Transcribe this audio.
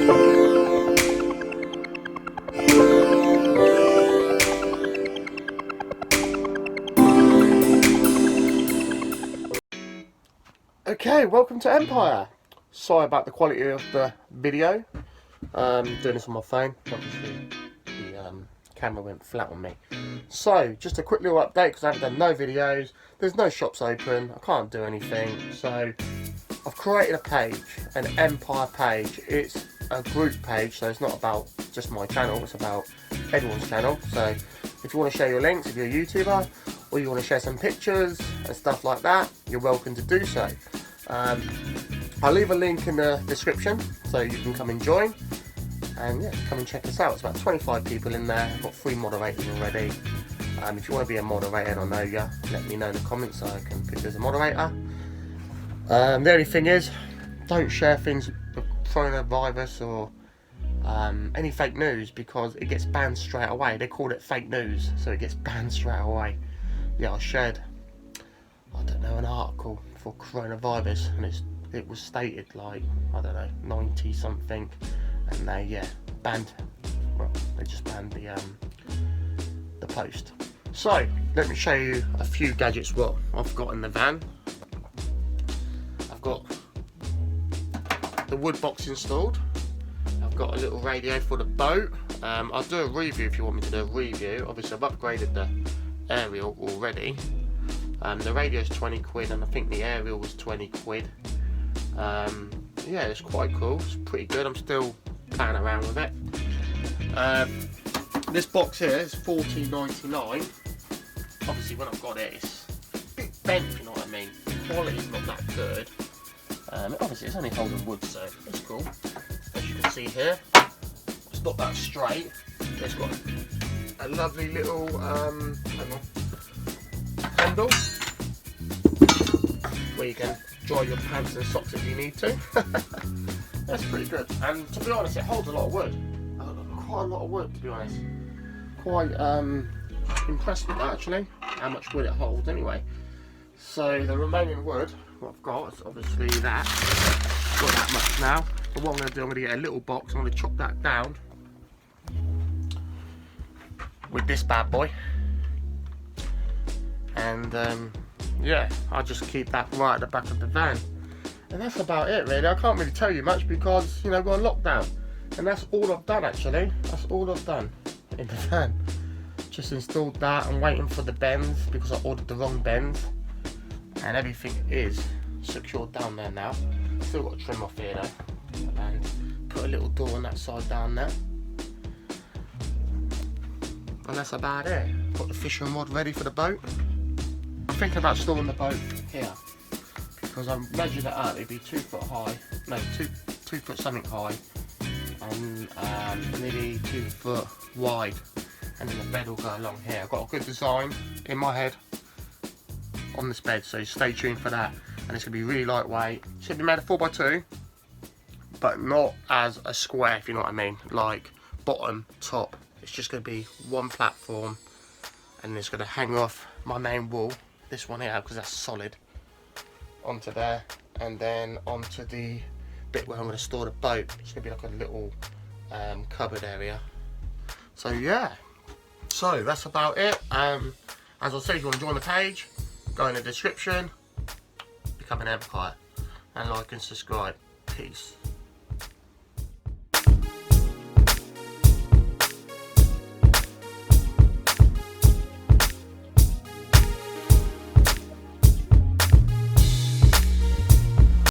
Okay, welcome to Empire. Sorry about the quality of the video. Doing this on my phone. Obviously, the camera went flat on me. So, just a quick little update because I haven't done no videos. There's no shops open. I can't do anything. So, I've created a page, an Empire page. It's a group page, so it's not about just my channel. It's about everyone's channel. So, if you want to share your links, if you're a YouTuber, or you want to share some pictures and stuff like that, you're welcome to do so. I'll leave a link in the description so you can come and join, and yeah, come and check us out. It's about 25 people in there. I've got 3 moderators already. If you want to be a moderator and I know you, let me know in the comments so I can put you as a moderator. The only thing is, don't share things with coronavirus or any fake news, because it gets banned straight away. They call it fake news, so it gets banned straight away. Yeah, I shared, I don't know, an article for coronavirus, and it was stated like, I don't know, 90 something, and they banned. Well, they just banned the post. So let me show you a few gadgets what I've got in the van. I've got the wood box installed. I've got a little radio for the boat. I'll do a review if you want me to do a review. Obviously I've upgraded the aerial already. The radio is 20 quid and I think the aerial was 20 quid. Yeah, it's quite cool. It's pretty good. I'm still playing around with it. This box here is $14.99. Obviously when I've got it, it's a bit bent, if you know what I mean. The quality's not that good. Obviously it's only holding wood, so it's cool. As you can see here, it's not that straight. It's got a lovely little handle where you can dry your pants and socks if you need to. That's pretty good. And to be honest, it holds a lot of wood. Quite a lot of wood, to be honest. Quite impressed with that, actually, how much wood it holds anyway. So the remaining wood, what I've got is obviously that. Got that much now. But what I'm going to do, I'm going to get a little box. I'm going to chop that down with this bad boy. And yeah, I'll just keep that right at the back of the van. And that's about it, really. I can't really tell you much because, you know, we're on lockdown. And that's all I've done, actually. That's all I've done in the van. Just installed that. I'm waiting for the bends because I ordered the wrong bends. And everything is secured down there now. Still got to trim off here though. And put a little door on that side down there. And that's about it. Got the fishing rod ready for the boat. I'm thinking about storing the boat here. Because I measured it out, it'd be 2 foot high. No, 2 foot something high. And nearly 2 foot wide, and then the bed will go along here. I've got a good design in my head on this bed, so stay tuned for that. And it's going to be really lightweight. It's going to be made of 4x2, but not as a square, if you know what I mean, like bottom, top. It's just going to be one platform, and it's going to hang off my main wall, this one here, because that's solid, onto there, and then onto the bit where I'm going to store the boat. It's going to be like a little cupboard area. So yeah, so that's about it. As I said, if you want to join the page, go in the description, become an Empire, and like and subscribe. Peace.